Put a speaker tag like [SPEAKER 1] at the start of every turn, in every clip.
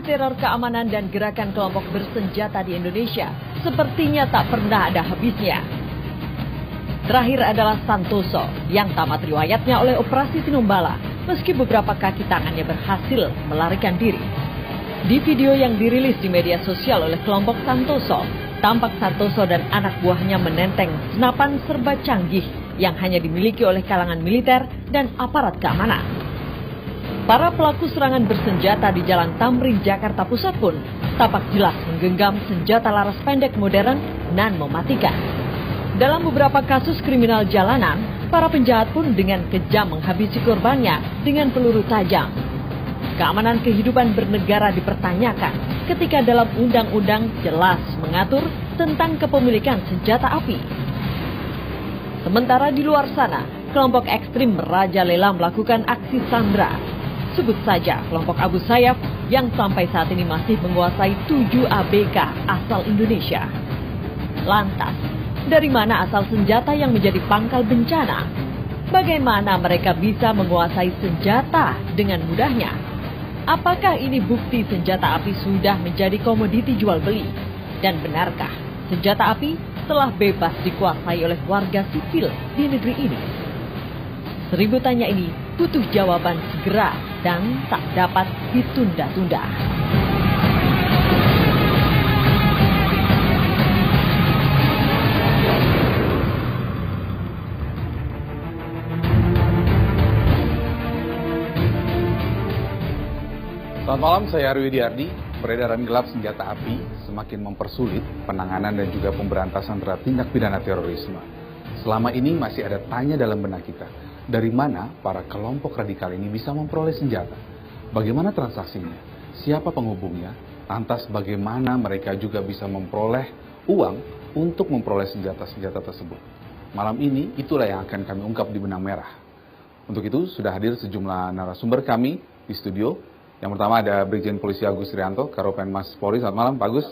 [SPEAKER 1] teror keamanan dan gerakan kelompok bersenjata di Indonesia sepertinya tak pernah ada habisnya. Terakhir adalah Santoso yang tamat riwayatnya oleh operasi Tinombala meski beberapa kaki tangannya berhasil melarikan diri. Di video yang dirilis di media sosial oleh kelompok Santoso, tampak Santoso dan anak buahnya menenteng senapan serba canggih yang hanya dimiliki oleh kalangan militer dan aparat keamanan. Para pelaku serangan bersenjata di Jalan Tamrin, Jakarta Pusat pun tampak jelas menggenggam senjata laras pendek modern nan mematikan. Dalam beberapa kasus kriminal jalanan, para penjahat pun dengan kejam menghabisi korbannya dengan peluru tajam. Keamanan kehidupan bernegara dipertanyakan ketika dalam undang-undang jelas mengatur tentang kepemilikan senjata api. Sementara di luar sana, kelompok ekstrim merajalela melakukan aksi sandra. Sebut saja kelompok Abu Sayyaf yang sampai saat ini masih menguasai 7 ABK asal Indonesia. Lantas, dari mana asal senjata yang menjadi pangkal bencana? Bagaimana mereka bisa menguasai senjata dengan mudahnya? Apakah ini bukti senjata api sudah menjadi komoditi jual beli? Dan benarkah senjata api telah bebas dikuasai oleh warga sipil di negeri ini? 1000 tanya ini butuh jawaban segera dan tak dapat ditunda-tunda.
[SPEAKER 2] Selamat malam, saya Arwi Diardi. Peredaran gelap senjata api semakin mempersulit penanganan dan juga pemberantasan terhadap tindak pidana terorisme. Selama ini masih ada tanya dalam benak kita, dari mana para kelompok radikal ini bisa memperoleh senjata? Bagaimana transaksinya? Siapa penghubungnya? Lantas bagaimana mereka juga bisa memperoleh uang untuk memperoleh senjata-senjata tersebut? Malam ini itulah yang akan kami ungkap di Benang Merah. Untuk itu sudah hadir sejumlah narasumber kami di studio. Yang pertama ada Brigjen Polisi Agus Rianto, Karopenmas Polri. Selamat malam, Pak Agus.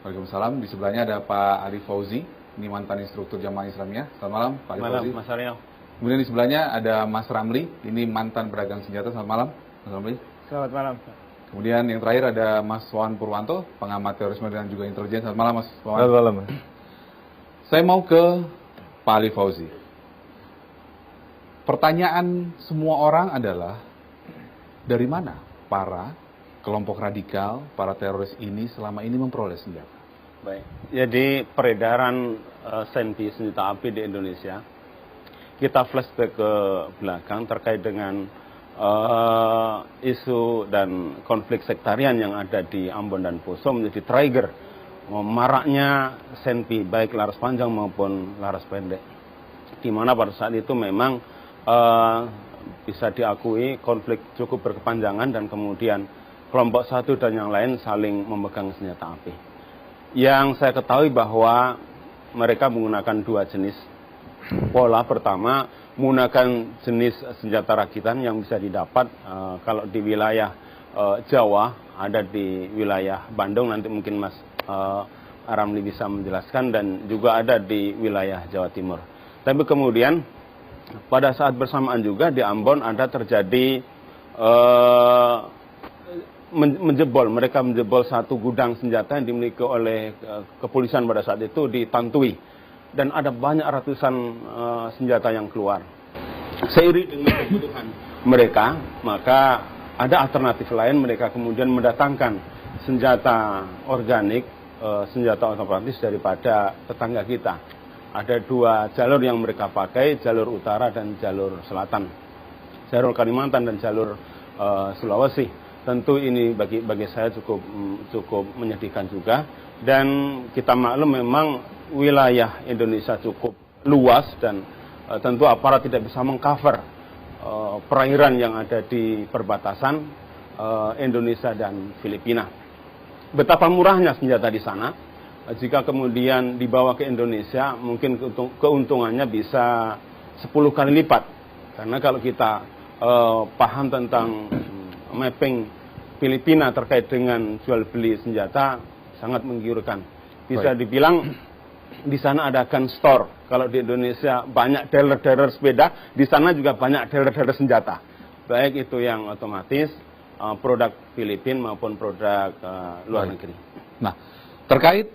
[SPEAKER 2] Waalaikumsalam. Di sebelahnya ada Pak Ali Fauzi, ini mantan instruktur Jamaah Islamiyah. Selamat malam, Pak Ali Fauzi.
[SPEAKER 3] Mas Aryo.
[SPEAKER 2] Kemudian di sebelahnya ada Mas Ramli, ini mantan pedagang senjata. Selamat malam, Mas Ramli.
[SPEAKER 3] Selamat malam.
[SPEAKER 2] Kemudian yang terakhir ada Mas Wawan Purwanto, pengamat terorisme dan juga intelijen. Selamat malam, Mas Wawan.
[SPEAKER 3] Selamat malam.
[SPEAKER 2] Saya mau ke Pak Ali Fauzi. Pertanyaan semua orang adalah, dari mana para kelompok radikal, para teroris ini selama ini memperoleh senjata?
[SPEAKER 3] Baik, jadi peredaran senjata api di Indonesia, kita flashback ke belakang terkait dengan isu dan konflik sektarian yang ada di Ambon dan Poso menjadi trigger maraknya senpi, baik laras panjang maupun laras pendek. Di mana pada saat itu memang bisa diakui konflik cukup berkepanjangan dan kemudian kelompok satu dan yang lain saling memegang senjata api. Yang saya ketahui bahwa mereka menggunakan 2 jenis pola. Pertama, menggunakan jenis senjata rakitan yang bisa didapat kalau di wilayah Jawa, ada di wilayah Bandung, nanti mungkin Mas Ramli bisa menjelaskan, dan juga ada di wilayah Jawa Timur. Tapi kemudian pada saat bersamaan juga di Ambon ada terjadi mereka menjebol satu gudang senjata yang dimiliki oleh kepolisian pada saat itu di Tantui, dan ada banyak ratusan senjata yang keluar. Seiring dengan kebutuhan mereka, maka ada alternatif lain, mereka kemudian mendatangkan senjata organik, senjata otomatis daripada tetangga kita. Ada 2 jalur yang mereka pakai, jalur utara dan jalur selatan, jalur Kalimantan dan jalur Sulawesi. Tentu ini bagi saya cukup menyedihkan juga, dan kita maklum memang wilayah Indonesia cukup luas dan tentu aparat tidak bisa mengcover perairan yang ada di perbatasan Indonesia dan Filipina. Betapa murahnya senjata di sana. Jika kemudian dibawa ke Indonesia, mungkin keuntungannya bisa 10 kali lipat. Karena kalau kita paham tentang mapping Filipina terkait dengan jual beli senjata, sangat menggiurkan. Bisa dibilang di sana ada gun store. Kalau di Indonesia banyak dealer-dealer sepeda, di sana juga banyak dealer-dealer senjata. Baik itu yang otomatis produk Filipina maupun produk luar negeri.
[SPEAKER 2] Nah, terkait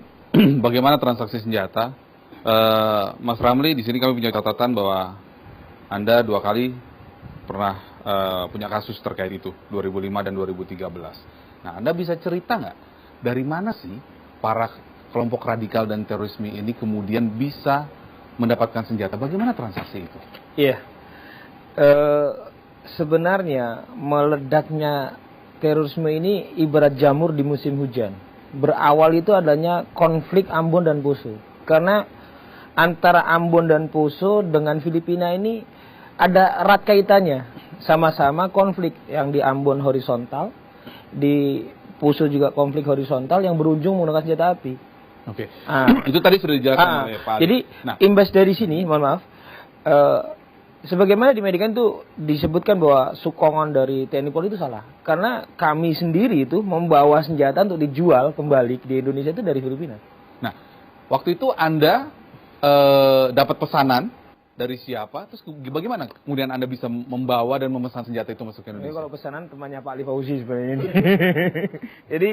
[SPEAKER 2] bagaimana transaksi senjata, Mas Ramli, di sini kami punya catatan bahwa Anda 2 kali pernah punya kasus terkait itu, 2005 dan 2013. Nah, Anda bisa cerita nggak dari mana sih para kelompok radikal dan terorisme ini kemudian bisa mendapatkan senjata? Bagaimana transaksi itu?
[SPEAKER 4] Iya. Sebenarnya meledaknya terorisme ini ibarat jamur di musim hujan. Berawal itu adanya konflik Ambon dan Poso. Karena antara Ambon dan Poso dengan Filipina ini ada erat kaitannya. Sama-sama konflik, yang di Ambon horizontal, di Poso juga konflik horizontal yang berujung menggunakan senjata api.
[SPEAKER 2] Oke. Itu tadi sudah dijelaskan oleh Pak Ali.
[SPEAKER 4] Jadi imbas dari sini, mohon maaf, sebagaimana di Medikan itu disebutkan bahwa sukongan dari TNI Polri itu salah. Karena kami sendiri itu membawa senjata untuk dijual kembali di Indonesia itu dari Filipina.
[SPEAKER 2] Nah, waktu itu Anda dapat pesanan dari siapa? Terus bagaimana kemudian Anda bisa membawa dan memesan senjata itu masuk ke Indonesia?
[SPEAKER 4] Ini kalau pesanan temannya Pak Ali Fauzi sebenarnya ini. Jadi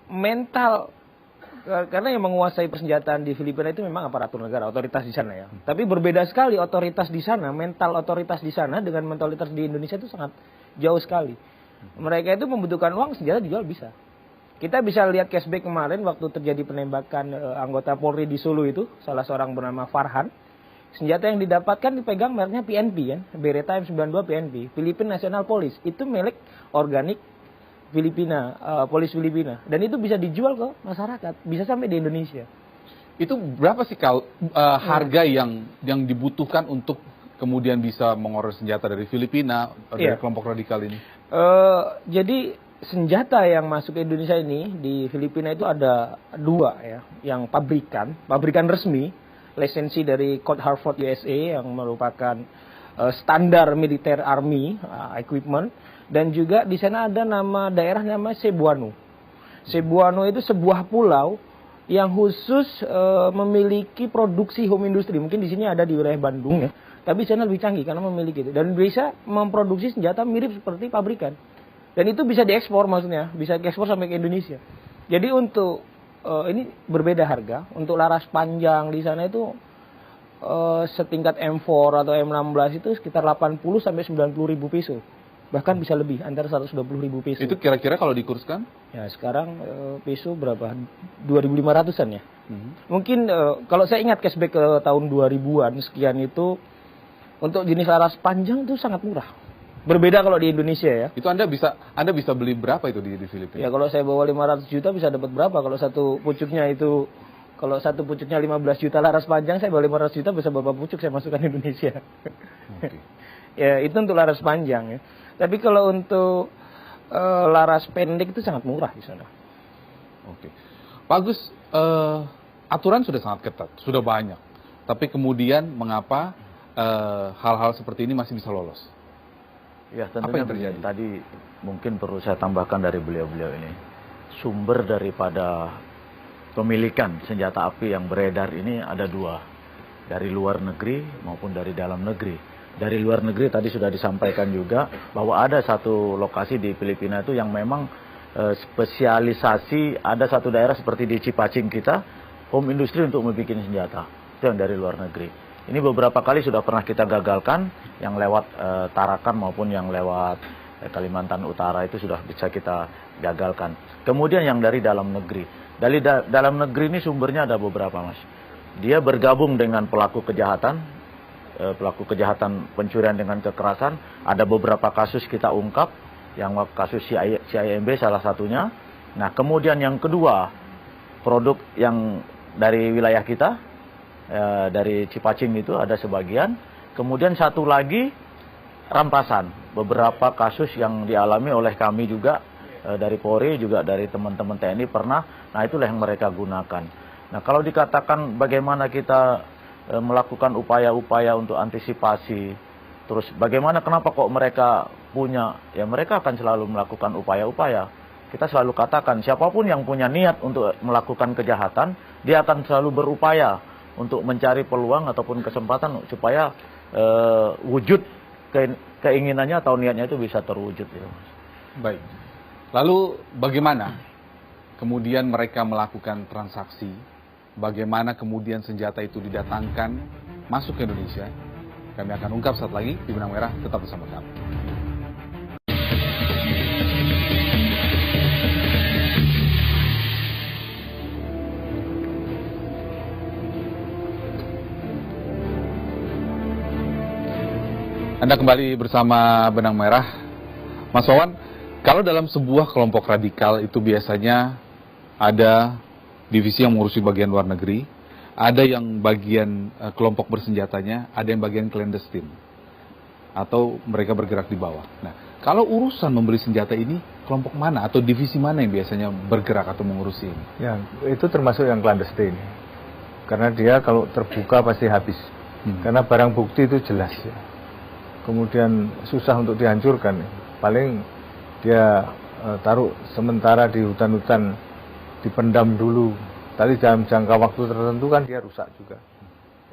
[SPEAKER 4] mental, karena yang menguasai persenjataan di Filipina itu memang aparatur negara, otoritas di sana ya. Tapi berbeda sekali otoritas di sana, mental otoritas di sana dengan mentalitas di Indonesia itu sangat jauh sekali. Mereka itu membutuhkan uang, senjata dijual bisa. Kita bisa lihat cashback kemarin waktu terjadi penembakan anggota Polri di Solo itu, salah seorang bernama Farhan. Senjata yang didapatkan dipegang mereknya PNP kan, Beretta M92 PNP, Philippine National Police. Itu milik organik Filipina, polis Filipina, dan itu bisa dijual ke masyarakat, bisa sampai di Indonesia.
[SPEAKER 2] Itu berapa sih harga yang dibutuhkan untuk kemudian bisa mengorder senjata dari Filipina, dari kelompok radikal ini?
[SPEAKER 4] Jadi senjata yang masuk ke Indonesia ini di Filipina itu ada 2 ya, yang pabrikan resmi, lisensi dari Code Hartford USA yang merupakan standar militer army equipment. Dan juga di sana ada nama daerah namanya Cebuano. Cebuano itu sebuah pulau yang khusus memiliki produksi home industry. Mungkin di sini ada di wilayah Bandung ya. Tapi di sana lebih canggih karena memiliki itu. Dan bisa memproduksi senjata mirip seperti pabrikan. Dan itu bisa diekspor maksudnya. Bisa diekspor sampai ke Indonesia. Jadi untuk ini berbeda harga. Untuk laras panjang di sana itu setingkat M4 atau M16 itu sekitar 80 sampai 90 ribu peso. Bahkan bisa lebih, antara 120 ribu peso.
[SPEAKER 2] Itu kira-kira kalau dikurskan?
[SPEAKER 4] Ya sekarang peso berapa? 2.500-an ya. Mungkin kalau saya ingat cashback ke tahun 2000-an sekian itu, untuk jenis laras panjang itu sangat murah. Berbeda kalau di Indonesia ya.
[SPEAKER 2] Itu Anda bisa beli berapa itu di Filipina?
[SPEAKER 4] Ya kalau saya bawa 500 juta bisa dapat berapa? Kalau satu pucuknya 15 juta laras panjang, saya bawa 500 juta bisa berapa pucuk saya masukkan Indonesia. Okay. Ya itu untuk laras panjang ya. Tapi kalau untuk laras pendek itu sangat murah di sana.
[SPEAKER 2] Oke, Pak Agus, aturan sudah sangat ketat, sudah banyak. Tapi kemudian mengapa hal-hal seperti ini masih bisa lolos?
[SPEAKER 5] Ya tentunya begini, tadi mungkin perlu saya tambahkan dari beliau-beliau ini. Sumber daripada pemilikan senjata api yang beredar ini ada 2. Dari luar negeri maupun dari dalam negeri. Dari luar negeri tadi sudah disampaikan juga bahwa ada satu lokasi di Filipina itu yang memang spesialisasi, ada satu daerah seperti di Cipacing kita, home industry untuk membuat senjata. Itu yang dari luar negeri. Ini beberapa kali sudah pernah kita gagalkan, yang lewat Tarakan maupun yang lewat Kalimantan Utara itu sudah bisa kita gagalkan. Kemudian yang dari dalam negeri. Dari dalam negeri ini sumbernya ada beberapa, Mas. Dia bergabung dengan pelaku kejahatan pencurian dengan kekerasan. Ada beberapa kasus kita ungkap, yang kasus CIMB salah satunya. Nah kemudian yang kedua, produk yang dari wilayah kita, dari Cipacing itu ada sebagian. Kemudian satu lagi rampasan, beberapa kasus yang dialami oleh kami juga, dari Polri juga dari teman-teman TNI pernah. Nah itulah yang mereka gunakan. Nah kalau dikatakan bagaimana kita melakukan upaya-upaya untuk antisipasi, terus bagaimana, kenapa kok mereka punya, ya mereka akan selalu melakukan upaya-upaya. Kita selalu katakan siapapun yang punya niat untuk melakukan kejahatan, dia akan selalu berupaya untuk mencari peluang ataupun kesempatan supaya wujud keinginannya atau niatnya itu bisa terwujud ya, Mas.
[SPEAKER 2] Baik. Lalu bagaimana kemudian mereka melakukan transaksi? Bagaimana kemudian senjata itu didatangkan masuk ke Indonesia? Kami akan ungkap saat lagi di Benang Merah, tetap bersama kami. Anda kembali bersama Benang Merah. Mas Wawan, kalau dalam sebuah kelompok radikal itu biasanya ada divisi yang mengurusi bagian luar negeri, ada yang bagian kelompok bersenjatanya, ada yang bagian clandestine, atau mereka bergerak di bawah. Nah, kalau urusan membeli senjata ini, kelompok mana atau divisi mana yang biasanya bergerak atau mengurusi ini?
[SPEAKER 6] Ya, itu termasuk yang clandestine. Karena dia kalau terbuka pasti habis. Karena barang bukti itu jelas ya. Kemudian susah untuk dihancurkan. Paling dia taruh sementara di hutan-hutan, dipendam dulu. Tadi dalam jangka waktu tertentu kan dia rusak juga,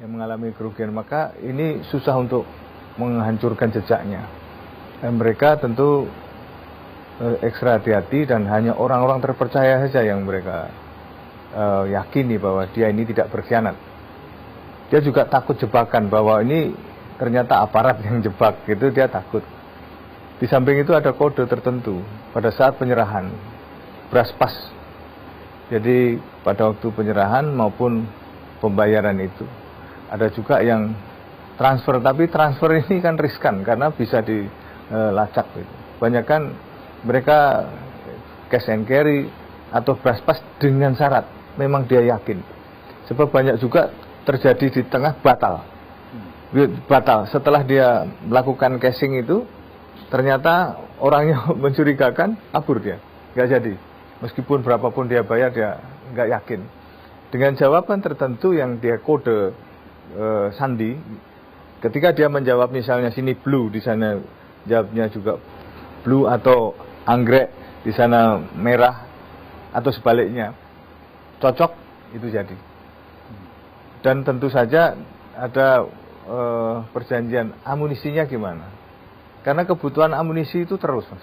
[SPEAKER 6] yang mengalami kerugian. Maka ini susah untuk menghancurkan jejaknya. Dan mereka tentu ekstra hati-hati dan hanya orang-orang terpercaya saja yang mereka yakini bahwa dia ini tidak berkhianat. Dia juga takut jebakan bahwa ini ternyata aparat yang jebak, gitu dia takut. Di samping itu ada kode tertentu pada saat penyerahan, beras pas. Jadi pada waktu penyerahan maupun pembayaran itu ada juga yang transfer, tapi transfer ini kan riskan karena bisa dilacak. Gitu. Banyak kan mereka cash and carry atau beras pas dengan syarat memang dia yakin. Sebab banyak juga terjadi di tengah batal setelah dia melakukan cashing itu, ternyata orangnya mencurigakan, kabur dia, nggak jadi. Meskipun berapapun dia bayar, dia nggak yakin. Dengan jawaban tertentu yang dia kode sandi, ketika dia menjawab misalnya sini blue, di sana jawabnya juga blue, atau anggrek di sana merah, atau sebaliknya, cocok, itu jadi. Dan tentu saja ada perjanjian amunisinya gimana, karena kebutuhan amunisi itu terus, Mas.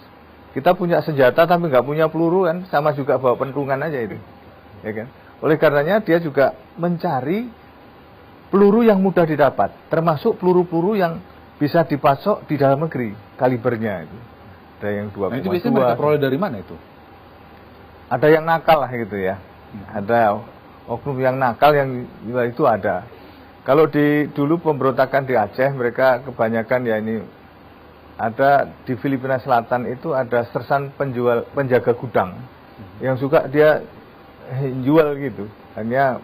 [SPEAKER 6] Kita punya senjata tapi nggak punya peluru kan, sama juga bawa pentungan aja itu, ya kan. Oleh karenanya dia juga mencari peluru yang mudah didapat, termasuk peluru-peluru yang bisa dipasok di dalam negeri, kalibernya itu. Ada yang 2,2.
[SPEAKER 2] Nah, itu biasanya mereka peroleh dari mana itu?
[SPEAKER 6] Ada yang nakal lah gitu ya. Ada oknum yang nakal yang itu ada. Kalau dulu pemberontakan di Aceh, mereka kebanyakan ya ini, ada di Filipina Selatan itu ada sersan penjaga gudang yang suka dia jual gitu. Hanya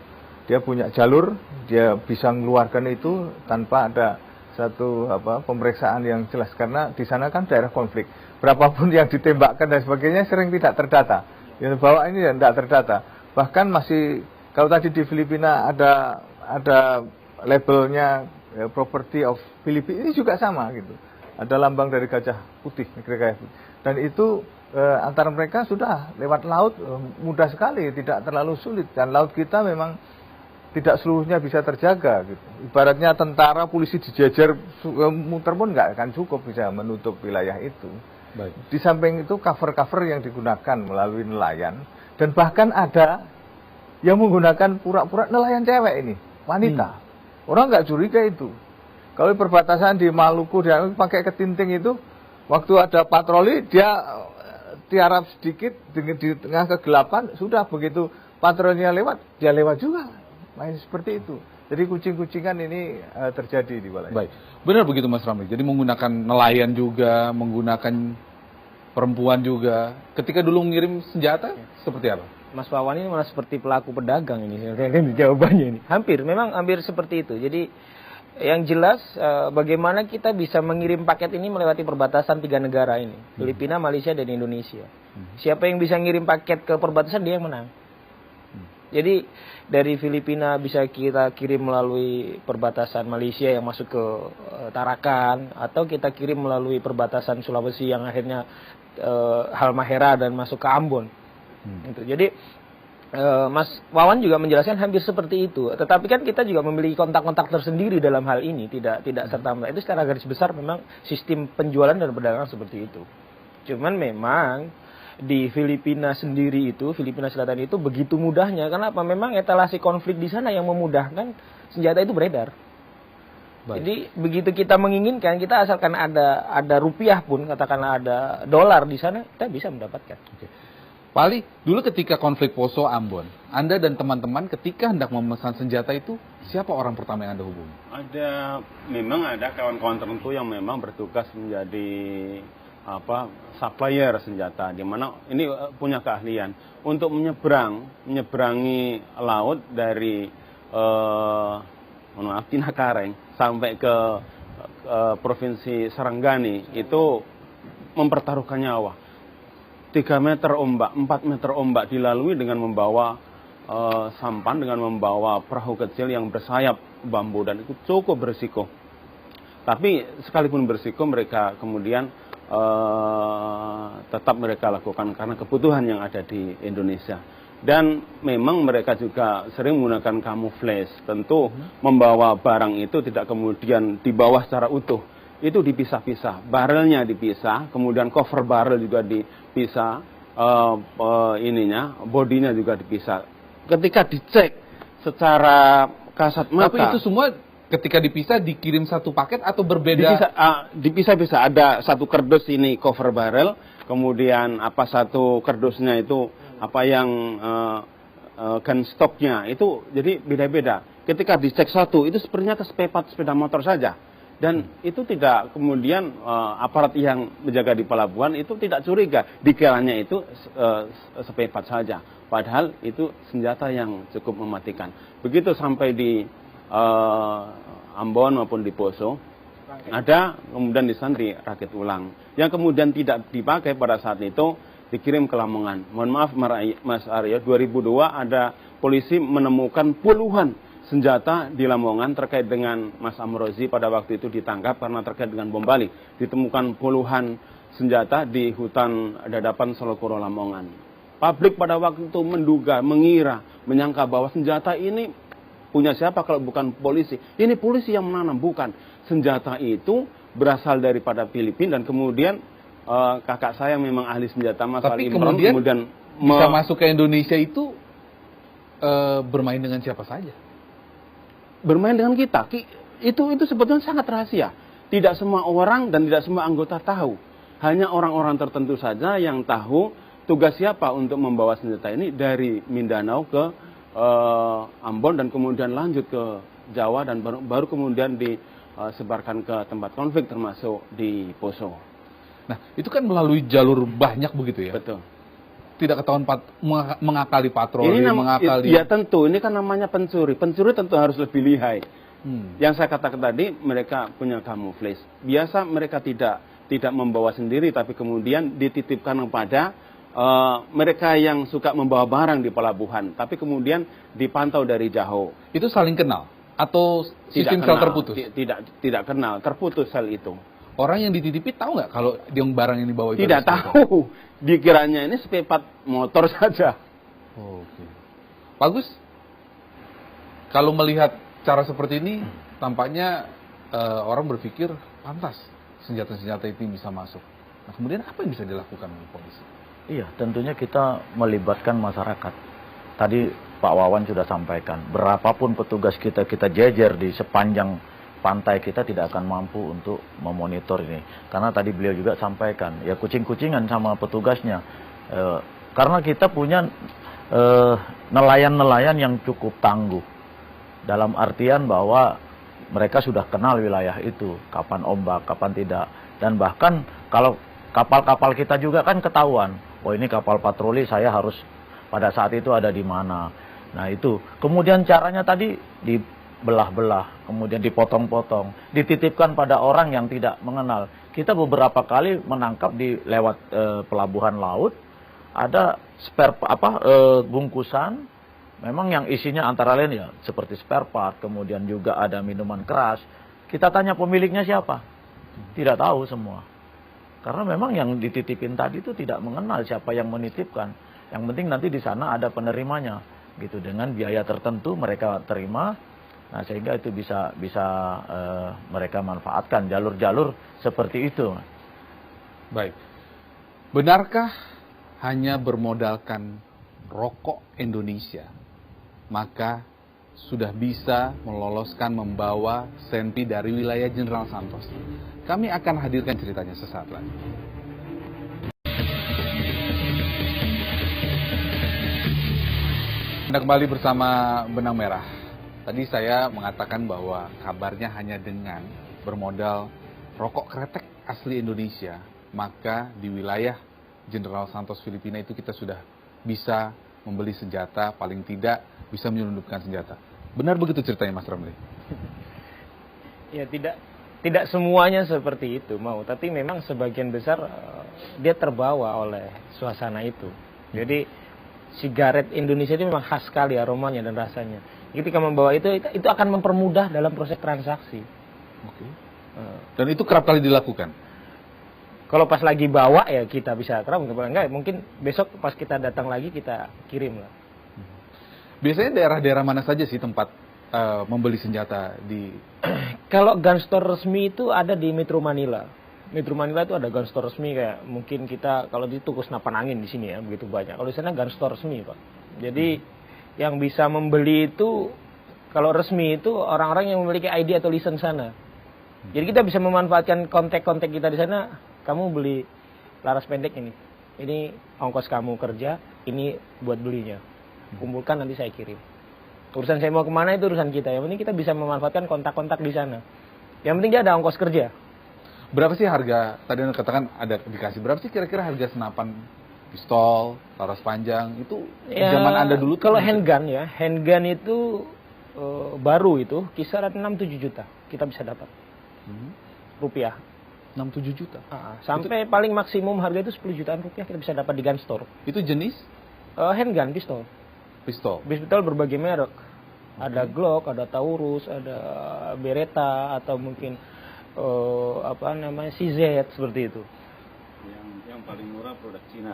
[SPEAKER 6] dia punya jalur, dia bisa mengeluarkan itu tanpa ada satu pemeriksaan yang jelas, karena di sana kan daerah konflik. Berapapun yang ditembakkan dan sebagainya sering tidak terdata. Yang bawa ini tidak terdata. Bahkan masih, kalau tadi di Filipina ada labelnya Property of Filipina, ini juga sama gitu. Ada lambang dari gajah putih, negeri gajah putih. Dan itu antara mereka sudah lewat laut mudah sekali, tidak terlalu sulit. Dan laut kita memang tidak seluruhnya bisa terjaga gitu. Ibaratnya tentara, polisi dijejer muter pun nggak akan cukup bisa menutup wilayah itu. Baik. Di samping itu cover-cover yang digunakan melalui nelayan, dan bahkan ada yang menggunakan pura-pura nelayan cewek ini, wanita. Orang nggak curiga itu. Kalau perbatasan di Maluku dia pakai ketinting itu, waktu ada patroli dia tiarap sedikit di tengah kegelapan, sudah begitu patrolinya lewat, dia lewat juga. Main seperti itu. Jadi kucing-kucingan ini terjadi di wilayah.
[SPEAKER 2] Baik, benar begitu Mas Ramli. Jadi menggunakan nelayan juga, menggunakan perempuan juga. Ketika dulu mengirim senjata, seperti apa?
[SPEAKER 4] Mas Wawan ini malah seperti pelaku pedagang ini, jawabannya ini. Memang hampir seperti itu. Jadi yang jelas bagaimana kita bisa mengirim paket ini melewati perbatasan 3 negara ini, Filipina, Malaysia, dan Indonesia. Siapa yang bisa ngirim paket ke perbatasan, dia yang menang. Jadi dari Filipina bisa kita kirim melalui perbatasan Malaysia yang masuk ke Tarakan, atau kita kirim melalui perbatasan Sulawesi yang akhirnya Halmahera dan masuk ke Ambon. Gitu. Jadi Mas Wawan juga menjelaskan hampir seperti itu. Tetapi kan kita juga memiliki kontak-kontak tersendiri dalam hal ini, tidak serta-merta. Itu secara garis besar memang sistem penjualan dan perdagangan seperti itu. Cuman memang di Filipina sendiri itu, Filipina Selatan itu begitu mudahnya. Kenapa? Memang etalase konflik di sana yang memudahkan senjata itu beredar. Baik. Jadi begitu kita menginginkan, kita asalkan ada rupiah pun, katakanlah ada dolar di sana, kita bisa mendapatkan.
[SPEAKER 2] Oke. Pak Ali, dulu ketika konflik Poso Ambon, Anda dan teman-teman ketika hendak memesan senjata itu, siapa orang pertama yang Anda hubungi?
[SPEAKER 3] Memang ada kawan-kawan tertentu yang memang bertugas menjadi supplier senjata, di mana ini punya keahlian untuk menyeberangi laut dari Tinakareng sampai ke provinsi Sarangani, itu mempertaruhkan nyawa. 3 meter ombak, 4 meter ombak dilalui dengan membawa sampan, dengan membawa perahu kecil yang bersayap bambu, dan itu cukup berisiko. Tapi sekalipun berisiko, mereka kemudian tetap mereka lakukan karena kebutuhan yang ada di Indonesia. Dan memang mereka juga sering menggunakan camouflage. Tentu membawa barang itu tidak kemudian dibawa secara utuh. Itu dipisah-pisah, barrelnya dipisah, kemudian cover barrel juga dipisah, bodinya juga dipisah. Ketika dicek secara kasat mata.
[SPEAKER 2] Tapi itu semua ketika dipisah dikirim satu paket atau berbeda?
[SPEAKER 3] Dipisah-pisah, ada satu kardus ini cover barrel, kemudian satu kardusnya itu yang gun stocknya itu jadi beda-beda. Ketika dicek satu, itu sepertinya ke sepeda motor saja. Dan itu tidak kemudian aparat yang menjaga di pelabuhan itu tidak curiga, dikiranya itu sepepat saja. Padahal itu senjata yang cukup mematikan. Begitu sampai di Ambon maupun di Poso, ada kemudian di sana rakit ulang. Yang kemudian tidak dipakai pada saat itu dikirim ke Lamongan. Mohon maaf Mas Aryo, 2002 ada polisi menemukan puluhan senjata di Lamongan terkait dengan Mas Amrozi pada waktu itu ditangkap karena terkait dengan bom Bali. Ditemukan puluhan senjata di hutan dadapan Solokuro Lamongan. Publik pada waktu itu menduga, mengira, menyangka bahwa senjata ini punya siapa kalau bukan polisi. Ini polisi yang menanam, bukan. Senjata itu berasal daripada Filipina dan kemudian kakak saya memang ahli senjata, Mas Ali Imron, kemudian
[SPEAKER 2] bisa masuk ke Indonesia itu bermain dengan siapa saja?
[SPEAKER 3] Bermain dengan kita, itu sebetulnya sangat rahasia. Tidak semua orang dan tidak semua anggota tahu. Hanya orang-orang tertentu saja yang tahu tugas siapa untuk membawa senjata ini dari Mindanao ke Ambon dan kemudian lanjut ke Jawa dan baru kemudian disebarkan ke tempat konflik termasuk di Poso.
[SPEAKER 2] Nah, itu kan melalui jalur banyak begitu ya?
[SPEAKER 3] Betul.
[SPEAKER 2] Tidak ketahuan mengakali patroli, mengakali...
[SPEAKER 3] Ya tentu, ini kan namanya pencuri. Pencuri tentu harus lebih lihai. Yang saya katakan tadi, mereka punya camouflage. Biasa mereka tidak membawa sendiri, tapi kemudian dititipkan kepada mereka yang suka membawa barang di pelabuhan. Tapi kemudian dipantau dari jauh.
[SPEAKER 2] Itu saling kenal? Atau sistem sel terputus?
[SPEAKER 3] Tidak kenal, terputus sel itu.
[SPEAKER 2] Orang yang dititipi tahu nggak kalau yang barang yang dibawa itu?
[SPEAKER 3] Tidak tahu. Dikiranya ini sepepat motor saja.
[SPEAKER 2] Oke. Bagus. Kalau melihat cara seperti ini, tampaknya orang berpikir pantas senjata-senjata itu bisa masuk. Nah, kemudian apa yang bisa dilakukan oleh polisi?
[SPEAKER 5] Iya, tentunya kita melibatkan masyarakat. Tadi Pak Wawan sudah sampaikan, berapapun petugas kita jejer di sepanjang pantai, kita tidak akan mampu untuk memonitor ini. Karena tadi beliau juga sampaikan, ya kucing-kucingan sama petugasnya. Karena kita punya nelayan-nelayan yang cukup tangguh. Dalam artian bahwa mereka sudah kenal wilayah itu, kapan ombak, kapan tidak. Dan bahkan kalau kapal-kapal kita juga kan ketahuan, oh ini kapal patroli, saya harus pada saat itu ada di mana. Nah itu, kemudian caranya tadi dibelah-belah, kemudian dipotong-potong, dititipkan pada orang yang tidak mengenal. Kita beberapa kali menangkap di lewat pelabuhan laut, ada bungkusan, memang yang isinya antara lain ya seperti spare part, kemudian juga ada minuman keras. Kita tanya pemiliknya siapa, tidak tahu semua. Karena memang yang dititipin tadi itu tidak mengenal siapa yang menitipkan. Yang penting nanti di sana ada penerimanya, gitu, dengan biaya tertentu mereka terima. Nah, sehingga itu bisa mereka manfaatkan jalur-jalur seperti itu.
[SPEAKER 2] Baik. Benarkah hanya bermodalkan rokok Indonesia, maka sudah bisa meloloskan membawa senpi dari wilayah Jenderal Santos? Kami akan hadirkan ceritanya sesaat lagi. Anda kembali bersama Benang Merah. Tadi saya mengatakan bahwa kabarnya hanya dengan bermodal rokok kretek asli Indonesia, maka di wilayah Jenderal Santos Filipina itu kita sudah bisa membeli senjata, paling tidak bisa menyelundupkan senjata. Benar begitu ceritanya, Mas Ramli?
[SPEAKER 4] Ya, tidak semuanya seperti itu tapi memang sebagian besar dia terbawa oleh suasana itu. Jadi sigaret Indonesia itu memang khas sekali aromanya dan rasanya. Ketika membawa itu akan mempermudah dalam proses transaksi.
[SPEAKER 2] Oke. Dan itu kerap kali dilakukan.
[SPEAKER 4] Kalau pas lagi bawa ya kita bisa kerap, enggak mungkin besok pas kita datang lagi kita kirim lah.
[SPEAKER 2] Biasanya daerah-daerah mana saja sih tempat membeli senjata di?
[SPEAKER 4] Kalau gun store resmi itu ada di Metro Manila. Metro Manila itu ada gun store resmi, kayak mungkin kita kalau di Tugu Senapan Angin di sini ya begitu banyak. Kalau di sana gun store resmi, Pak. Jadi yang bisa membeli itu kalau resmi itu orang-orang yang memiliki ID atau lisensi sana. Jadi kita bisa memanfaatkan kontak-kontak kita di sana. Kamu beli laras pendek ini ongkos kamu kerja, ini buat belinya. Kumpulkan nanti saya kirim. Urusan saya mau kemana itu urusan kita. Yang penting kita bisa memanfaatkan kontak-kontak di sana. Yang penting dia ada ongkos kerja.
[SPEAKER 2] Berapa sih harga? Tadi Anda katakan ada dikasih. Berapa sih kira-kira harga senapan pistol, laras panjang itu
[SPEAKER 4] ya,
[SPEAKER 2] zaman Anda dulu?
[SPEAKER 4] Kalau handgun itu baru itu kisaran 6-7 juta kita bisa dapat. Rupiah.
[SPEAKER 2] 6-7 juta?
[SPEAKER 4] Sampai itu, paling maksimum harga itu 10 jutaan rupiah kita bisa dapat di gun store.
[SPEAKER 2] Itu jenis?
[SPEAKER 4] Handgun, pistol.
[SPEAKER 2] Pistol
[SPEAKER 4] berbagai merek. Ada Glock, ada Taurus, ada Beretta, atau mungkin CZ seperti itu.
[SPEAKER 3] Yang paling murah produk Cina.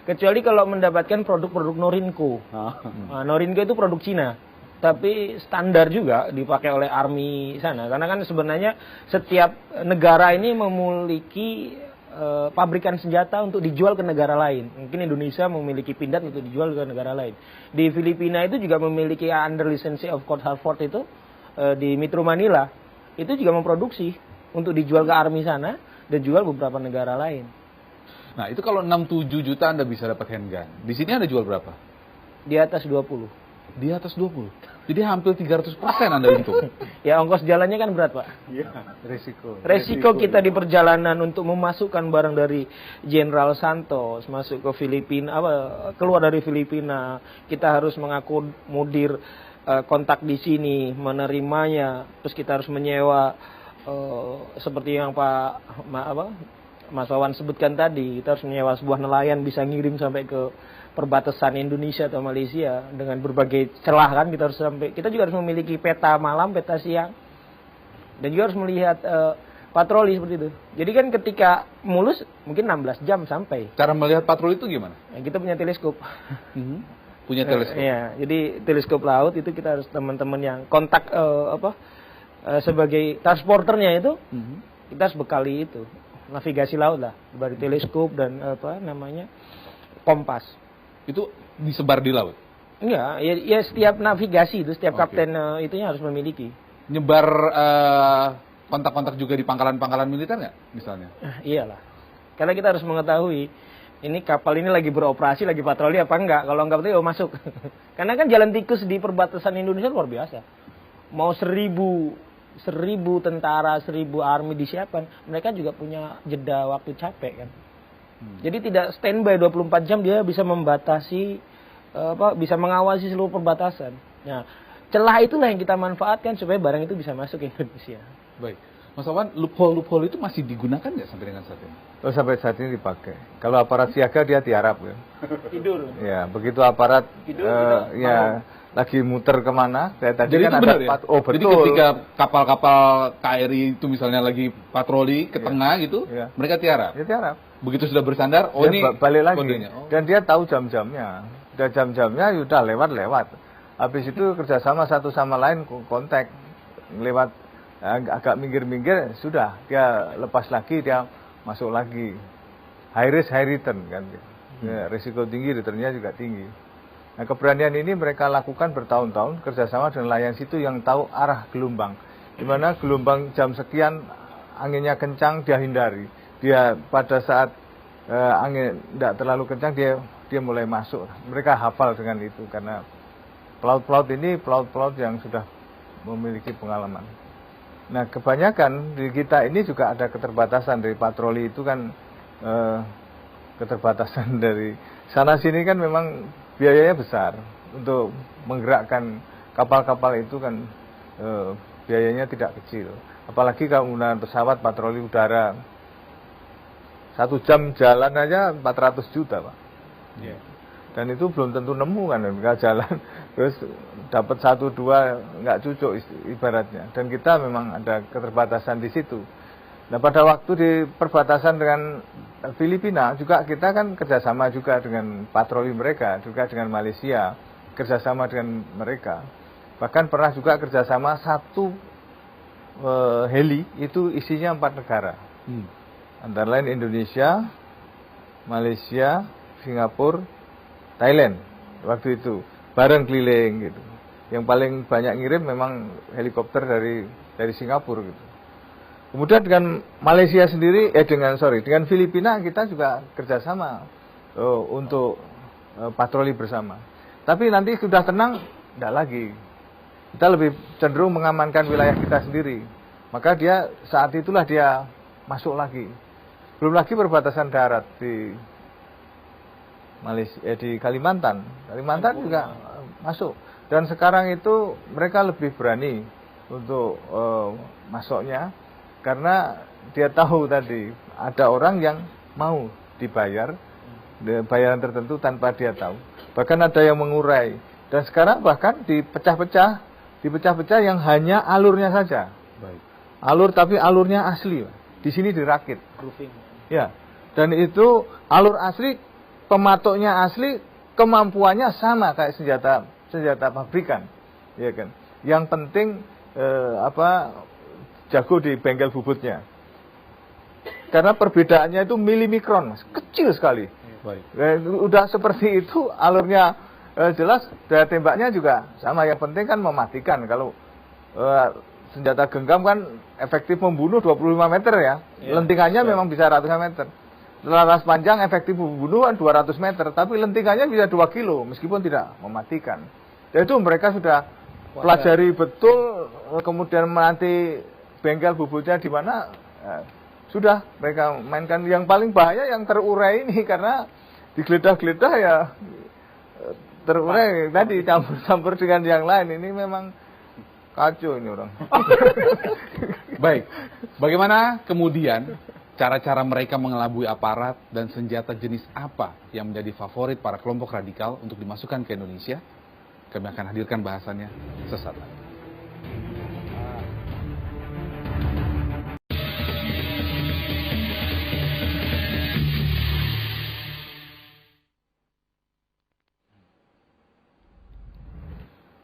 [SPEAKER 4] Kecuali kalau mendapatkan produk-produk Norinco. Norinco itu produk Cina, tapi standar juga dipakai oleh army sana. Karena kan sebenarnya setiap negara ini memiliki pabrikan senjata untuk dijual ke negara lain. Mungkin Indonesia memiliki pindad untuk dijual ke negara lain. Di Filipina itu juga memiliki under license of Court Harford itu di Metro Manila itu juga memproduksi untuk dijual ke army sana dan jual beberapa negara lain.
[SPEAKER 2] Nah, itu kalau 6-7 juta Anda bisa dapat handgun. Di sini Anda jual berapa?
[SPEAKER 4] Di atas 20.
[SPEAKER 2] Di atas 20. Jadi hampir 300% Anda untung.
[SPEAKER 4] Ya, ongkos jalannya kan berat, Pak.
[SPEAKER 6] Iya.
[SPEAKER 4] Resiko kita di perjalanan untuk memasukkan barang dari Jenderal Santos masuk ke Filipina, keluar dari Filipina, kita harus mengakomodir kontak di sini, menerimanya, terus kita harus menyewa seperti yang Mas Wawan sebutkan tadi, kita harus menyewa sebuah nelayan bisa ngirim sampai ke perbatasan Indonesia atau Malaysia dengan berbagai celah kan, kita juga harus memiliki peta malam, peta siang, dan juga harus melihat patroli seperti itu. Jadi kan ketika mulus mungkin 16 jam sampai.
[SPEAKER 2] Cara melihat patroli itu gimana?
[SPEAKER 4] Kita punya teleskop.
[SPEAKER 2] Punya teleskop.
[SPEAKER 4] Iya, jadi teleskop laut itu kita harus teman-teman yang kontak sebagai transporternya itu, kita harus bekali itu navigasi laut lah, dari teleskop dan kompas.
[SPEAKER 2] Itu disebar di laut?
[SPEAKER 4] Enggak, ya setiap navigasi itu, setiap kapten itunya harus memiliki.
[SPEAKER 2] Nyebar kontak-kontak juga di pangkalan-pangkalan militer nggak, misalnya?
[SPEAKER 4] Iyalah, karena kita harus mengetahui ini kapal ini lagi beroperasi, lagi patroli apa enggak. Kalau enggak betul, masuk. Karena kan jalan tikus di perbatasan Indonesia luar biasa. Mau 1000 tentara, 1000 army disiapkan, mereka juga punya jeda waktu capek kan. Jadi tidak standby 24 jam, dia bisa membatasi bisa mengawasi seluruh perbatasan. Nah, celah itulah yang kita manfaatkan supaya barang itu bisa masuk ke Indonesia.
[SPEAKER 2] Baik. Mas Wawan, loophole itu masih digunakan nggak sampai dengan saat ini?
[SPEAKER 6] Sampai saat ini dipakai. Kalau aparat siaga dia tiarap ya.
[SPEAKER 4] Tidur.
[SPEAKER 6] Ya, begitu aparat
[SPEAKER 4] tidur,
[SPEAKER 6] lagi muter kemana. Tadi
[SPEAKER 2] Jadi
[SPEAKER 6] kan
[SPEAKER 2] itu
[SPEAKER 6] ada
[SPEAKER 2] benar ya?
[SPEAKER 6] oh betul.
[SPEAKER 2] Jadi ketika kapal-kapal KRI itu misalnya lagi patroli ke tengah gitu, mereka tiarap.
[SPEAKER 6] Ya tiarap.
[SPEAKER 2] Begitu sudah bersandar, oh
[SPEAKER 6] Dia
[SPEAKER 2] ini
[SPEAKER 6] balik lagi.
[SPEAKER 2] kodenya. Oh.
[SPEAKER 6] Dan dia tahu jam-jamnya. Udah jam-jamnya udah lewat. Habis itu kerjasama satu sama lain kontak lewat agak minggir-minggir, sudah dia lepas lagi, dia masuk lagi. High risk high return kan. Ya, risiko tinggi, returnnya juga tinggi. Nah, keberanian ini mereka lakukan bertahun-tahun kerjasama dengan nelayan situ yang tahu arah gelombang. Di mana gelombang jam sekian anginnya kencang dia hindari. Dia pada saat angin tidak terlalu kencang dia mulai masuk. Mereka hafal dengan itu karena pelaut-pelaut ini pelaut-pelaut yang sudah memiliki pengalaman. Nah, kebanyakan di kita ini juga ada keterbatasan dari patroli itu kan keterbatasan dari sana sini kan memang biayanya besar untuk menggerakkan kapal-kapal itu kan biayanya tidak kecil. Apalagi kalau menggunakan pesawat patroli udara 1 jam jalan aja 400 juta Pak.
[SPEAKER 2] Yeah.
[SPEAKER 6] Dan itu belum tentu nemu kan, nggak jalan terus dapat 1-2 nggak cucuk ibaratnya. Dan kita memang ada keterbatasan di situ. Nah pada waktu di perbatasan dengan Filipina juga kita kan kerjasama juga dengan patroli mereka, juga dengan Malaysia, kerjasama dengan mereka. Bahkan pernah juga kerjasama 1 heli itu isinya 4 negara. Antara lain Indonesia, Malaysia, Singapura, Thailand waktu itu bareng keliling gitu. Yang paling banyak ngirim memang helikopter dari Singapura gitu. Kemudian dengan Malaysia sendiri, dengan Filipina kita juga kerjasama untuk patroli bersama. Tapi nanti sudah tenang, tidak lagi. Kita lebih cenderung mengamankan wilayah kita sendiri. Maka saat itulah dia masuk lagi. Belum lagi perbatasan darat di Malaysia, di Kalimantan. Kalimantan juga masuk. Dan sekarang itu mereka lebih berani untuk masuknya. Karena dia tahu tadi ada orang yang mau dibayar bayaran tertentu tanpa dia tahu. Bahkan ada yang mengurai. Dan sekarang bahkan dipecah-pecah yang hanya alurnya saja.
[SPEAKER 2] Baik.
[SPEAKER 6] Alur tapi alurnya asli. Di sini dirakit.
[SPEAKER 4] Roofing.
[SPEAKER 6] Ya. Dan itu alur asli, pematoknya asli, kemampuannya sama kayak senjata pabrikan. Ya kan. Yang penting jago di bengkel bubutnya. Karena perbedaannya itu milimikron, Mas. Kecil sekali.
[SPEAKER 2] Baik.
[SPEAKER 6] Udah seperti itu, alurnya jelas, daya tembaknya juga sama. Yang penting kan mematikan. Kalau senjata genggam kan efektif membunuh 25 meter ya. Lentingannya memang bisa ratusan meter. Laras panjang efektif membunuh kan 200 meter. Tapi lentingannya bisa 2 kilo, meskipun tidak mematikan. Dan itu mereka sudah pelajari betul, kemudian nanti bengkel bubutnya di mana, sudah mereka mainkan. Yang paling bahaya yang terurai ini, karena digeledah-geledah ya terurai tadi campur-campur dengan yang lain. Ini memang kacau ini orang.
[SPEAKER 2] Baik, bagaimana kemudian cara-cara mereka mengelabui aparat dan senjata jenis apa yang menjadi favorit para kelompok radikal untuk dimasukkan ke Indonesia? Kami akan hadirkan bahasannya sesaat lagi.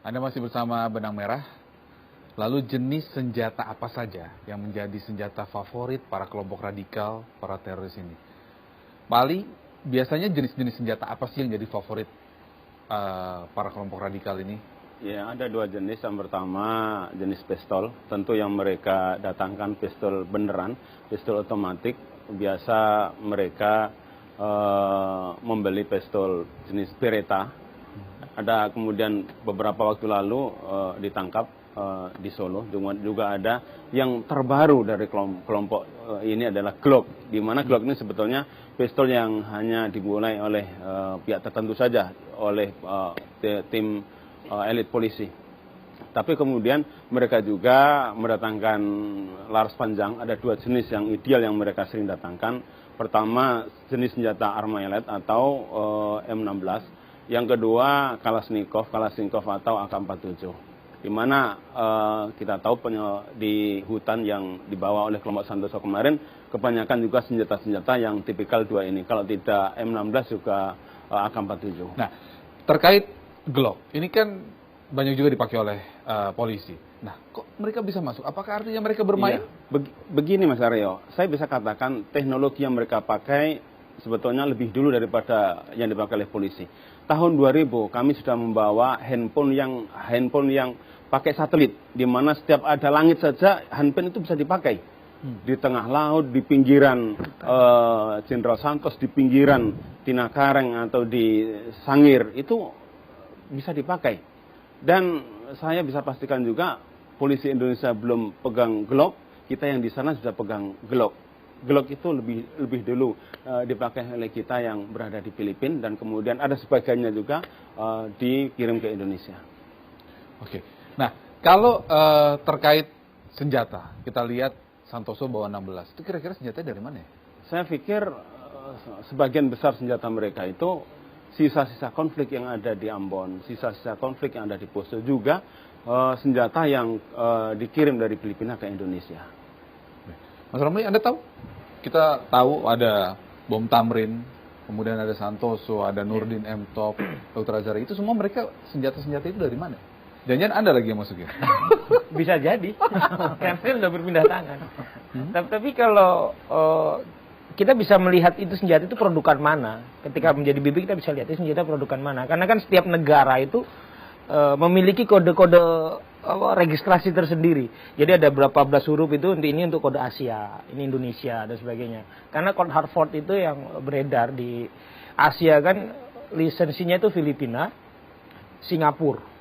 [SPEAKER 2] Anda masih bersama Benang Merah. Lalu jenis senjata apa saja yang menjadi senjata favorit para kelompok radikal, para teroris ini? Pak Ali, biasanya jenis-jenis senjata apa sih yang jadi favorit para kelompok radikal ini?
[SPEAKER 3] Ya, ada 2 jenis. Yang pertama jenis pistol. Tentu yang mereka datangkan pistol beneran, pistol otomatik. Biasa mereka membeli pistol jenis Beretta. Ada kemudian beberapa waktu lalu ditangkap di Solo. Juga ada yang terbaru dari kelompok ini adalah Glock. Di mana Glock ini sebetulnya pistol yang hanya dimulai oleh pihak tertentu saja, oleh tim elit polisi. Tapi kemudian mereka juga mendatangkan laras panjang. Ada 2 jenis yang ideal yang mereka sering datangkan. Pertama jenis senjata Armalite atau M16. Yang kedua Kalashnikov atau AK-47. Di mana kita tahu di hutan yang dibawa oleh kelompok Santoso kemarin kebanyakan juga senjata-senjata yang tipikal dua ini. Kalau tidak M16 juga AK-47.
[SPEAKER 2] Nah, terkait Glock, ini kan banyak juga dipakai oleh polisi. Nah, kok mereka bisa masuk? Apakah artinya mereka bermain?
[SPEAKER 3] Iya. Begini Mas Aryo, saya bisa katakan teknologi yang mereka pakai sebetulnya lebih dulu daripada yang dipakai oleh polisi. Tahun 2000 kami sudah membawa handphone yang pakai satelit, di mana setiap ada langit saja handphone itu bisa dipakai. Di tengah laut, di pinggiran Jenderal Santos, di pinggiran Tinakareng atau di Sangir, itu bisa dipakai. Dan saya bisa pastikan juga polisi Indonesia belum pegang Glock, kita yang di sana sudah pegang Glock. Glock itu lebih dulu dipakai oleh kita yang berada di Filipina, dan kemudian ada sebagiannya juga dikirim ke Indonesia.
[SPEAKER 2] Oke. Nah, kalau terkait senjata, kita lihat Santoso bawa 16. Itu kira-kira senjatanya dari mana ya? Saya
[SPEAKER 3] pikir sebagian besar senjata mereka itu sisa-sisa konflik yang ada di Ambon, sisa-sisa konflik yang ada di Poso, juga senjata yang dikirim dari Filipina ke Indonesia.
[SPEAKER 2] Mas Romli, Anda tahu? Kita tahu ada bom Tamrin, kemudian ada Santoso, ada Nurdin M-Top, Dr. Azhari. Itu semua mereka senjata-senjata itu dari mana? Jangan-jangan Anda lagi yang masuk ya?
[SPEAKER 4] Bisa jadi, karena udah berpindah tangan. Tapi kalau kita bisa melihat itu senjata itu produkan mana. Ketika menjadi BB kita bisa lihat itu senjata produkan mana. Karena kan setiap negara itu memiliki kode-kode registrasi tersendiri. Jadi ada berapa belas huruf itu, ini untuk kode Asia, ini Indonesia dan sebagainya. Karena Code Hartford itu yang beredar di Asia kan lisensinya itu Filipina, Singapura.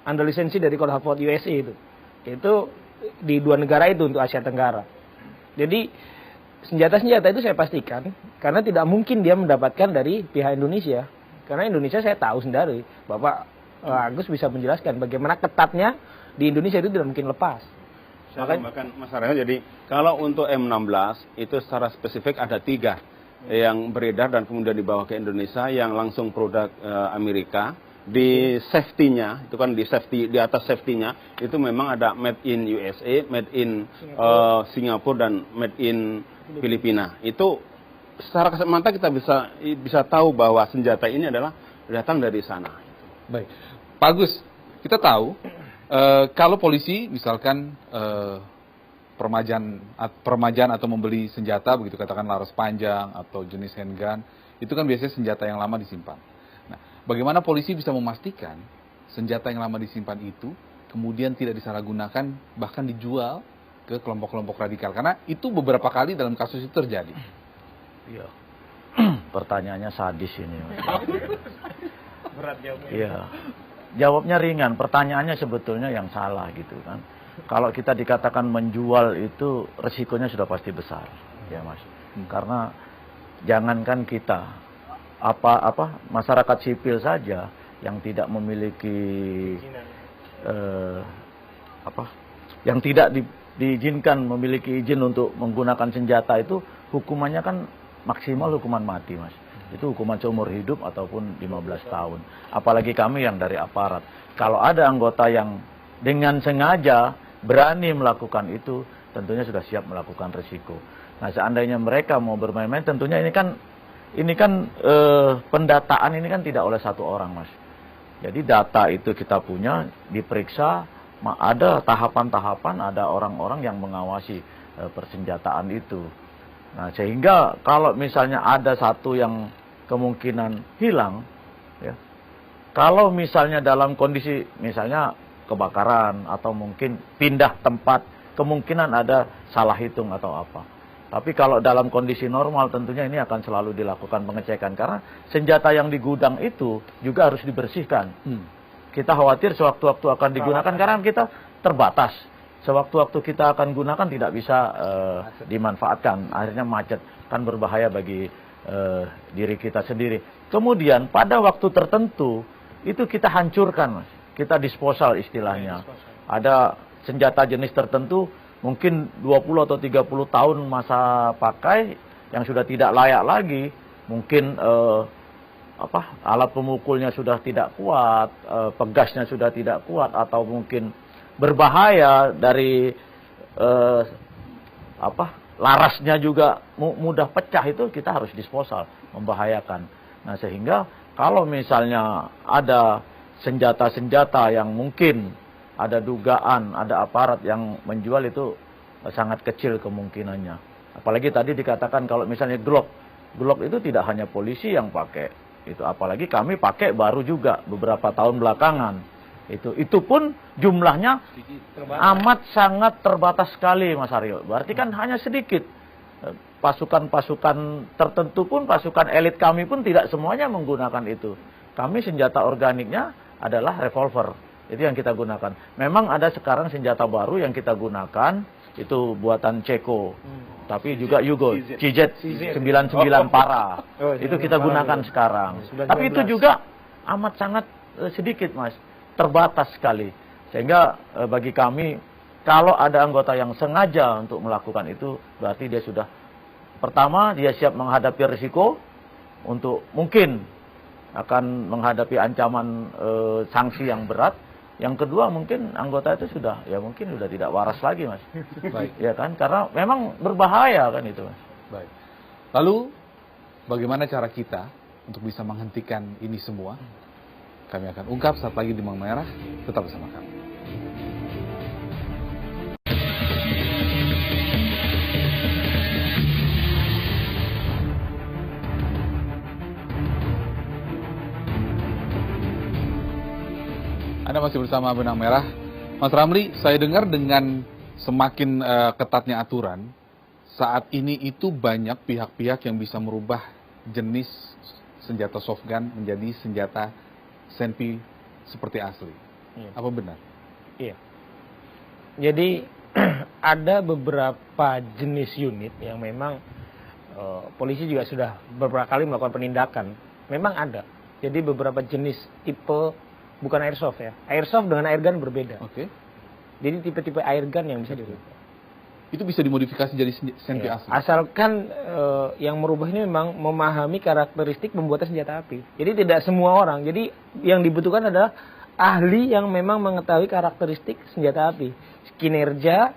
[SPEAKER 4] Ada lisensi dari Code Hartford USA itu. Itu di dua negara itu untuk Asia Tenggara. Jadi senjata-senjata itu saya pastikan karena tidak mungkin dia mendapatkan dari pihak Indonesia. Karena Indonesia saya tahu sendiri, Bapak Agus bisa menjelaskan bagaimana ketatnya di Indonesia itu tidak mungkin lepas.
[SPEAKER 3] Saya tambahkan Mas Aryo, jadi kalau untuk M16 itu secara spesifik ada 3 yang beredar dan kemudian dibawa ke Indonesia yang langsung produk Amerika. Di safety-nya, itu kan di atas safety-nya itu memang ada made in USA, made in Singapura dan made in Filipina. Itu secara kasat mata kita bisa tahu bahwa senjata ini adalah datang dari sana.
[SPEAKER 2] Baik, Pak Agus, kita tahu kalau polisi misalkan permajaan atau membeli senjata, begitu katakan laras panjang atau jenis handgun, itu kan biasanya senjata yang lama disimpan. Nah, bagaimana polisi bisa memastikan senjata yang lama disimpan itu kemudian tidak disalahgunakan, bahkan dijual ke kelompok-kelompok radikal? Karena itu beberapa kali dalam kasus itu terjadi.
[SPEAKER 5] Iya. Pertanyaannya sadis ini.
[SPEAKER 4] Berat jawabnya.
[SPEAKER 5] Iya. Jawabnya ringan, pertanyaannya sebetulnya yang salah gitu kan. Kalau kita dikatakan menjual itu resikonya sudah pasti besar, ya Mas. Karena jangankan kita, masyarakat sipil saja yang tidak memiliki yang tidak diizinkan memiliki izin untuk menggunakan senjata itu hukumannya kan maksimal hukuman mati, Mas. Itu hukuman seumur hidup ataupun 15 tahun. Apalagi kami yang dari aparat. Kalau ada anggota yang dengan sengaja berani melakukan itu, tentunya sudah siap melakukan risiko. Nah, seandainya mereka mau bermain-main, tentunya ini kan pendataan ini kan tidak oleh satu orang, Mas. Jadi data itu kita punya, diperiksa, ada tahapan-tahapan, ada orang-orang yang mengawasi persenjataan itu. Nah, sehingga kalau misalnya ada satu yang kemungkinan hilang, ya, kalau misalnya dalam kondisi misalnya kebakaran atau mungkin pindah tempat, kemungkinan ada salah hitung atau apa. Tapi kalau dalam kondisi normal tentunya ini akan selalu dilakukan pengecekan karena senjata yang di gudang itu juga harus dibersihkan. Kita khawatir sewaktu-waktu akan digunakan karena kita terbatas. Sewaktu-waktu kita akan gunakan tidak bisa dimanfaatkan, akhirnya macet, kan berbahaya bagi diri kita sendiri. Kemudian pada waktu tertentu itu kita hancurkan, Mas. Kita disposal istilahnya. Ada senjata jenis tertentu mungkin 20 atau 30 tahun masa pakai yang sudah tidak layak lagi, mungkin alat pemukulnya sudah tidak kuat, pegasnya sudah tidak kuat, atau mungkin berbahaya dari larasnya juga mudah pecah, itu kita harus disposal, membahayakan. Nah, sehingga kalau misalnya ada senjata-senjata yang mungkin ada dugaan, ada aparat yang menjual, itu sangat kecil kemungkinannya. Apalagi tadi dikatakan kalau misalnya Glock itu tidak hanya polisi yang pakai, itu apalagi kami pakai baru juga beberapa tahun belakangan. Itu pun jumlahnya amat sangat terbatas sekali, Mas Aryo. Berarti kan hanya sedikit. Pasukan-pasukan tertentu pun, pasukan elit kami pun tidak semuanya menggunakan itu. Kami senjata organiknya adalah revolver. Itu yang kita gunakan. Memang ada sekarang senjata baru yang kita gunakan, itu buatan Ceko. Tapi juga Yugo, CZ 99 Para. Itu kita gunakan sekarang. Tapi itu juga amat sangat sedikit, Mas. Terbatas sekali. Sehingga bagi kami, kalau ada anggota yang sengaja untuk melakukan itu, berarti dia sudah, pertama, dia siap menghadapi risiko untuk mungkin akan menghadapi ancaman sanksi yang berat. Yang kedua, mungkin anggota itu sudah tidak waras lagi, Mas.
[SPEAKER 2] Baik.
[SPEAKER 5] Ya kan? Karena memang berbahaya kan itu, Mas.
[SPEAKER 2] Baik. Lalu bagaimana cara kita untuk bisa menghentikan ini semua? Kami akan ungkap saat lagi di Benang Merah. Tetap bersama kami. Anda masih bersama Benang Merah. Mas Ramli, saya dengar dengan semakin ketatnya aturan, saat ini itu banyak pihak-pihak yang bisa merubah jenis senjata soft gun menjadi senjata senpi seperti asli.
[SPEAKER 4] Iya.
[SPEAKER 2] Apa benar?
[SPEAKER 4] Iya. Jadi ada beberapa jenis unit yang memang polisi juga sudah beberapa kali melakukan penindakan. Memang ada. Jadi beberapa jenis tipe, bukan airsoft ya. Airsoft dengan airgun berbeda.
[SPEAKER 2] Oke.
[SPEAKER 4] Jadi tipe-tipe airgun yang bisa dirubah.
[SPEAKER 2] Itu bisa dimodifikasi jadi senpi
[SPEAKER 4] Ya,
[SPEAKER 2] asli.
[SPEAKER 4] asalkan yang merubah ini memang memahami karakteristik pembuatan senjata api. Jadi tidak semua orang. Jadi yang dibutuhkan adalah ahli yang memang mengetahui karakteristik senjata api, kinerja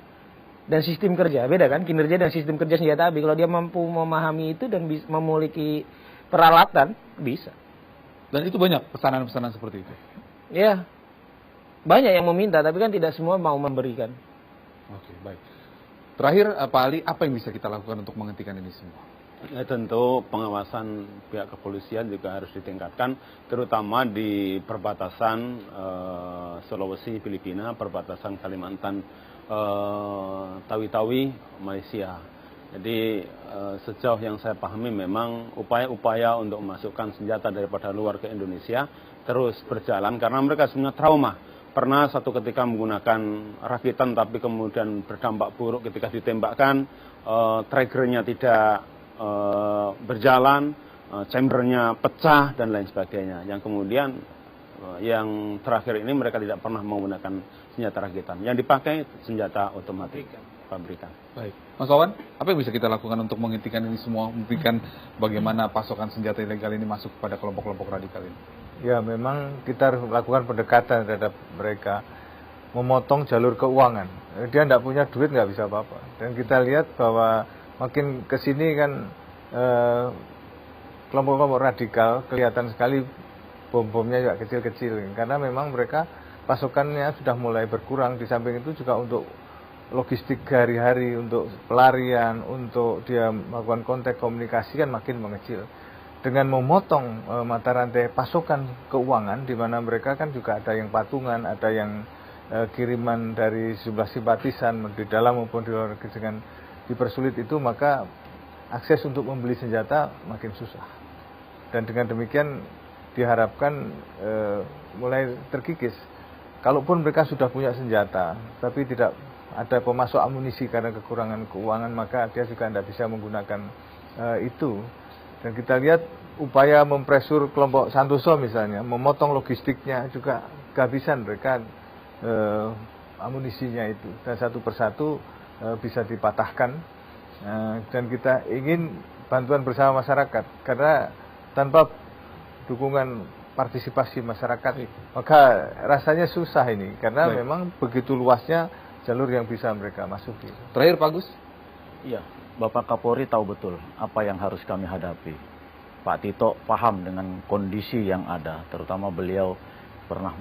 [SPEAKER 4] dan sistem kerja. Beda kan? Kinerja dan sistem kerja senjata api. Kalau dia mampu memahami itu dan memiliki peralatan, bisa.
[SPEAKER 2] Dan itu banyak pesanan-pesanan seperti itu.
[SPEAKER 4] Ya, banyak yang meminta, tapi kan tidak semua mau memberikan.
[SPEAKER 2] Oke, baik. Terakhir, Pak Ali, apa yang bisa kita lakukan untuk menghentikan ini semua?
[SPEAKER 3] Ya, tentu pengawasan pihak kepolisian juga harus ditingkatkan, terutama di perbatasan Sulawesi, Filipina, perbatasan Kalimantan, Tawi-Tawi, Malaysia. Jadi sejauh yang saya pahami memang upaya-upaya untuk memasukkan senjata daripada luar ke Indonesia terus berjalan karena mereka sebenarnya trauma. Pernah satu ketika menggunakan rakitan tapi kemudian berdampak buruk ketika ditembakkan, triggernya tidak berjalan, chambernya pecah dan lain sebagainya. Yang kemudian yang terakhir ini mereka tidak pernah menggunakan senjata rakitan. Yang dipakai senjata otomatis pabrikan.
[SPEAKER 2] Baik. Mas Wawan, apa yang bisa kita lakukan untuk menghentikan ini semua? Menghentikan bagaimana pasokan senjata ilegal ini masuk kepada kelompok-kelompok radikal ini?
[SPEAKER 6] Ya, memang kita harus melakukan pendekatan terhadap mereka, memotong jalur keuangan. Dia tidak punya duit, nggak bisa apa-apa. Dan kita lihat bahwa makin kesini kan kelompok-kelompok radikal kelihatan sekali bom-bomnya juga kecil-kecil. Karena memang mereka pasokannya sudah mulai berkurang. Di samping itu juga untuk logistik hari-hari, untuk pelarian, untuk dia melakukan kontak komunikasi kan makin mengecil. Dengan memotong mata rantai pasokan keuangan, di mana mereka kan juga ada yang patungan, ada yang kiriman dari sejumlah simpatisan di dalam maupun di luar negeri, dengan dipersulit itu, maka akses untuk membeli senjata makin susah. Dan dengan demikian diharapkan mulai terkikis. Kalaupun mereka sudah punya senjata, tapi tidak ada pemasok amunisi karena kekurangan keuangan, maka dia juga tidak bisa menggunakan itu. Dan kita lihat upaya mempresur kelompok Santoso misalnya, memotong logistiknya juga kehabisan mereka amunisinya itu. Dan satu persatu bisa dipatahkan. Dan kita ingin bantuan bersama masyarakat, karena tanpa dukungan partisipasi masyarakat, maka rasanya susah ini karena memang begitu luasnya jalur yang bisa mereka masuki.
[SPEAKER 2] Terakhir Pak Agus.
[SPEAKER 5] Iya, Bapak Kapolri tahu betul apa yang harus kami hadapi. Pak Tito paham dengan kondisi yang ada, terutama beliau pernah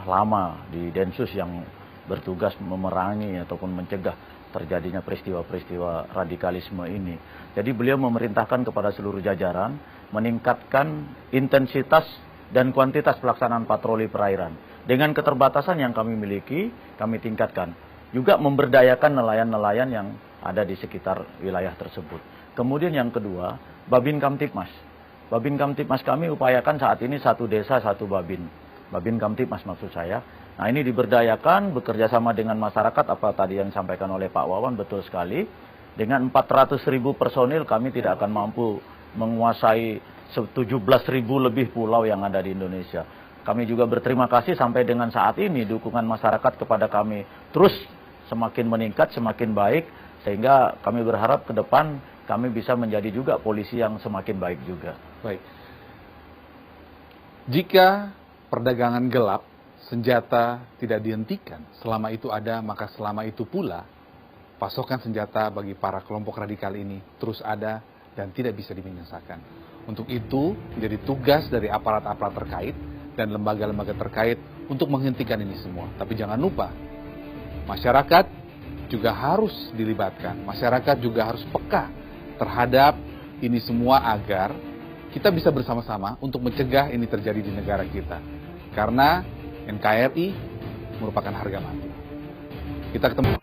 [SPEAKER 5] lama di Densus yang bertugas memerangi ataupun mencegah terjadinya peristiwa-peristiwa radikalisme ini. Jadi beliau memerintahkan kepada seluruh jajaran meningkatkan intensitas dan kuantitas pelaksanaan patroli perairan. Dengan keterbatasan yang kami miliki, kami tingkatkan. Juga memberdayakan nelayan-nelayan yang ada di sekitar wilayah tersebut. Kemudian yang kedua, Babin Kamtipmas. Babin Kamtipmas kami upayakan saat ini satu desa, satu babin. Babin Kamtipmas maksud saya. Nah ini diberdayakan, bekerja sama dengan masyarakat, apa tadi yang disampaikan oleh Pak Wawan, betul sekali. Dengan 400.000 personil kami tidak akan mampu menguasai 17.000 lebih pulau yang ada di Indonesia. Kami juga berterima kasih sampai dengan saat ini dukungan masyarakat kepada kami terus semakin meningkat, semakin baik, sehingga kami berharap ke depan kami bisa menjadi juga polisi yang semakin baik juga.
[SPEAKER 2] Baik. Jika perdagangan gelap, senjata tidak dihentikan, selama itu ada, maka selama itu pula pasokan senjata bagi para kelompok radikal ini terus ada dan tidak bisa dibinasakan. Untuk itu, menjadi tugas dari aparat-aparat terkait dan lembaga-lembaga terkait untuk menghentikan ini semua. Tapi jangan lupa, masyarakat juga harus dilibatkan. Masyarakat juga harus peka terhadap ini semua agar kita bisa bersama-sama untuk mencegah ini terjadi di negara kita. Karena NKRI merupakan harga mati. Kita ketemu.